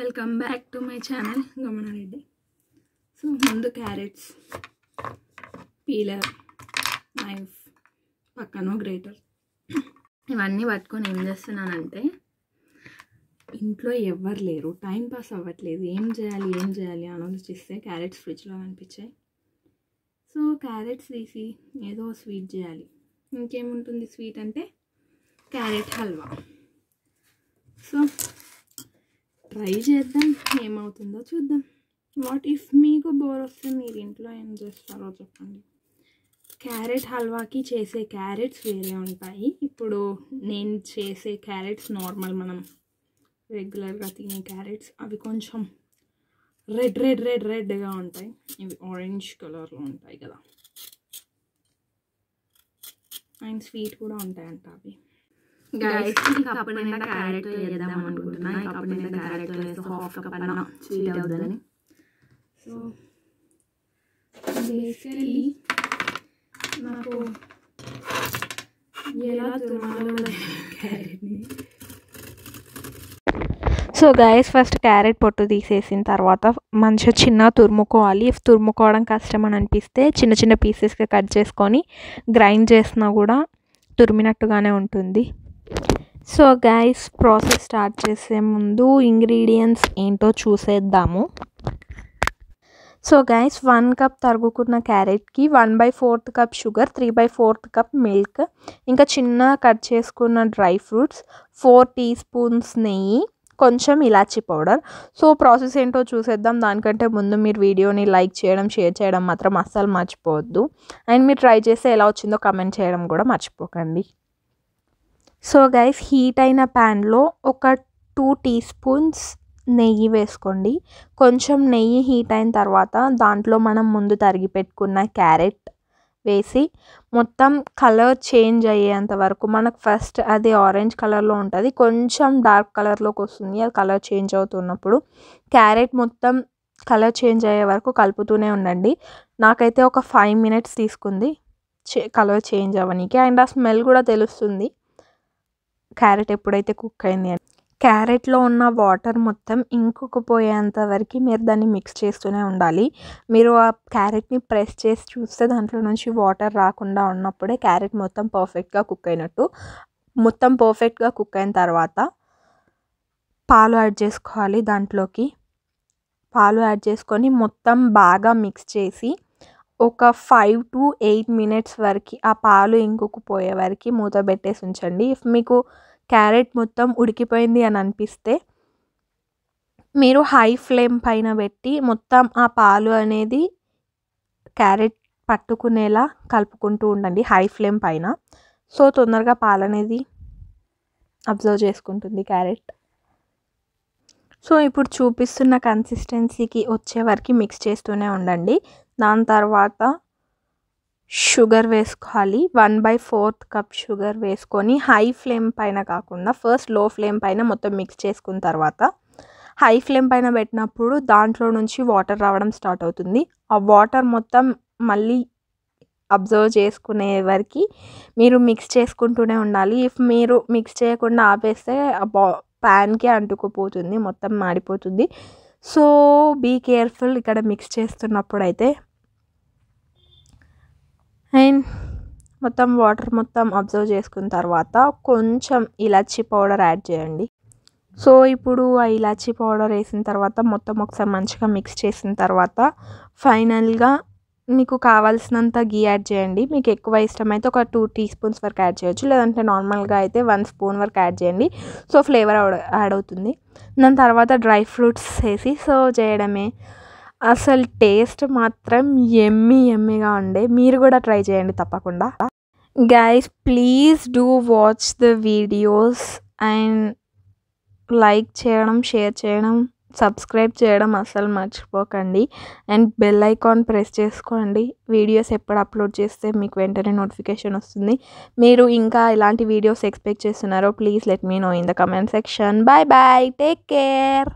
Welcome back to my channel Gamana Reddy. So ముందు carrots, peeler, knife, పక్కన greater ఇవన్నీ పట్టుకొని ఏం చేస్తున్నానంటే, ఇంట్లో ఎవ్వరు లేరు, టైం పాస్ అవ్వట్లేదు, ఏం చేయాలి ఆలోచిస్తే క్యారెట్స్ ఫ్రిడ్జ్లో కనిపించాయి. సో క్యారెట్స్ తీసి ఏదో స్వీట్ చేయాలి. ఇంకేముంటుంది స్వీట్ అంటే క్యారెట్ హల్వా. సో ట్రై చేద్దాం, ఏమవుతుందో చూద్దాం. వాట్ ఇఫ్ మీకు బోర్ వస్తే మీరు ఇంట్లో ఏం చేస్తారో చెప్పండి. క్యారెట్ హల్వాకి చేసే క్యారెట్స్ వేరే ఉంటాయి. ఇప్పుడు నేను చేసే క్యారెట్స్ నార్మల్ మనం రెగ్యులర్గా తినే క్యారెట్స్, అవి కొంచెం రెడ్గా ఉంటాయి. ఇవి ఆరెంజ్ కలర్లో ఉంటాయి కదా, అండ్ స్వీట్ కూడా ఉంటాయంట అవి. గైస్ కప్పు నిండా క్యారెట్ వేద్దాం అనుకుంటున్నా. కప్పు నిండా క్యారెట్ వేస్తే హాఫ్ కప్ అన్న స్వీట్ అవుతుందని. సో బేసికలీ నాకు ఎలా తురమాలో క్యారెట్ని. సో గైస్ ఫస్ట్ క్యారెట్ పొట్టు తీసేసిన తర్వాత మంచిగా చిన్న తురుముకోవాలి. ఇఫ్ తురుముకోవడం కష్టం అని అనిపిస్తే చిన్న చిన్న పీసెస్గా కట్ చేసుకొని గ్రైండ్ చేసినా కూడా తురిమినట్టుగానే ఉంటుంది. సో గైస్ ప్రాసెస్ స్టార్ట్ చేసే ముందు ఇంగ్రీడియంట్స్ ఏంటో చూసేద్దాము. సో గైస్ 1 కప్ తరుగుకున్న క్యారెట్కి 1/4 కప్ షుగర్, 3/4 కప్ మిల్క్, ఇంకా చిన్న కట్ చేసుకున్న డ్రై ఫ్రూట్స్, 4 టీ స్పూన్స్ నెయ్యి, కొంచెం ఇలాచీ పౌడర్. సో ప్రాసెస్ ఏంటో చూసేద్దాం. దానికంటే ముందు మీరు వీడియోని లైక్ చేయడం, షేర్ చేయడం మాత్రం అస్సలు మర్చిపోవద్దు. అండ్ మీరు ట్రై చేస్తే ఎలా వచ్చిందో కమెంట్ చేయడం కూడా మర్చిపోకండి. సో గైస్ హీట్ అయిన ప్యాన్లో ఒక 2 టీ స్పూన్స్ నెయ్యి వేసుకోండి. కొంచెం నెయ్యి హీట్ అయిన తర్వాత దాంట్లో మనం ముందు తరిగి పెట్టుకున్న క్యారెట్ వేసి మొత్తం కలర్ చేంజ్ అయ్యేంత వరకు, మనకు ఫస్ట్ అది ఆరెంజ్ కలర్లో ఉంటుంది, కొంచెం డార్క్ కలర్లోకి వస్తుంది. అది కలర్ చేంజ్ అవుతున్నప్పుడు క్యారెట్ మొత్తం కలర్ చేంజ్ అయ్యే వరకు కలుపుతూనే ఉండండి. నాకైతే ఒక 5 మినిట్స్ తీసుకుంది కలర్ చేంజ్ అవ్వడానికి. అండ్ ఆ స్మెల్ కూడా తెలుస్తుంది క్యారెట్ ఎప్పుడైతే కుక్ అయింది అని. క్యారెట్లో ఉన్న వాటర్ మొత్తం ఇంకుకుపోయేంత వరకు మీరు దాన్ని మిక్స్ చేస్తూనే ఉండాలి. మీరు ఆ క్యారెట్ని ప్రెస్ చేసి చూస్తే దాంట్లో నుంచి వాటర్ రాకుండా ఉన్నప్పుడే క్యారెట్ మొత్తం పర్ఫెక్ట్గా కుక్ అయినట్టు. మొత్తం పర్ఫెక్ట్గా కుక్ అయిన తర్వాత పాలు యాడ్ చేసుకోవాలి. దాంట్లోకి పాలు యాడ్ చేసుకొని మొత్తం బాగా మిక్స్ చేసి ఒక 5 to 8 మినిట్స్ వరకు ఆ పాలు ఇంకుకుపోయే వరకు మూత పెట్టేసి ఉంచండి. ఇఫ్ మీకు క్యారెట్ మొత్తం ఉడికిపోయింది అని అనిపిస్తే మీరు హై ఫ్లేమ్ పైన పెట్టి మొత్తం ఆ పాలు అనేది క్యారెట్ పట్టుకునేలా కలుపుకుంటూ ఉండండి హై ఫ్లేమ్ పైన. సో తొందరగా పాలు అనేది అబ్జర్వ్ చేసుకుంటుంది క్యారెట్. సో ఇప్పుడు చూపిస్తున్న కన్సిస్టెన్సీకి వచ్చే వరకు మిక్స్ చేస్తూనే ఉండండి. దాని తర్వాత షుగర్ వేసుకోవాలి. 1/4 కప్ షుగర్ వేసుకొని హై ఫ్లేమ్ పైన కాకుండా ఫస్ట్ లో ఫ్లేమ్ పైన మొత్తం మిక్స్ చేసుకున్న తర్వాత హై ఫ్లేమ్ పైన పెట్టినప్పుడు దాంట్లో నుంచి వాటర్ రావడం స్టార్ట్ అవుతుంది. ఆ వాటర్ మొత్తం మళ్ళీ అబ్జర్వ్ చేసుకునే వరకు మీరు మిక్స్ చేసుకుంటూనే ఉండాలి. ఇఫ్ మీరు మిక్స్ చేయకుండా ఆపేస్తే ప్యాన్కి అంటుకుపోతుంది, మొత్తం మాడిపోతుంది. సో బీ కేర్ఫుల్ ఇక్కడ మిక్స్ చేస్తున్నప్పుడు అయితే. అండ్ మొత్తం వాటర్ మొత్తం అబ్జర్వ్ చేసుకున్న తర్వాత కొంచెం ఇలాచీ పౌడర్ యాడ్ చేయండి. సో ఇప్పుడు ఆ ఇలాచీ పౌడర్ వేసిన తర్వాత మొత్తం ఒకసారి మంచిగా మిక్స్ చేసిన తర్వాత ఫైనల్గా మీకు కావాల్సినంత గీ యాడ్ చేయండి. మీకు ఎక్కువ ఇష్టమైతే ఒక 2 టీ స్పూన్స్ వరకు యాడ్ చేయొచ్చు, లేదంటే నార్మల్గా అయితే 1 స్పూన్ వరకు యాడ్ చేయండి. సో ఫ్లేవర్ యాడ్ అవుతుంది. దాని తర్వాత డ్రై ఫ్రూట్స్ వేసి సర్వ్ చేయడమే. అసలు టేస్ట్ మాత్రం ఎమ్మీగా ఉండే. మీరు కూడా ట్రై చేయండి తప్పకుండా. Guys please do watch the videos and like చేయడం, షేర్ చేయడం, సబ్స్క్రైబ్ చేయడం అస్సలు మర్చిపోకండి. అండ్ బెల్ ఐకాన్ ప్రెస్ చేసుకోండి. వీడియోస్ ఎప్పుడు అప్లోడ్ చేస్తే మీకు వెంటనే నోటిఫికేషన్ వస్తుంది. మీరు ఇంకా ఇలాంటి వీడియోస్ ఎక్స్పెక్ట్ చేస్తున్నారో please let me know in the comment section. Bye bye, take care.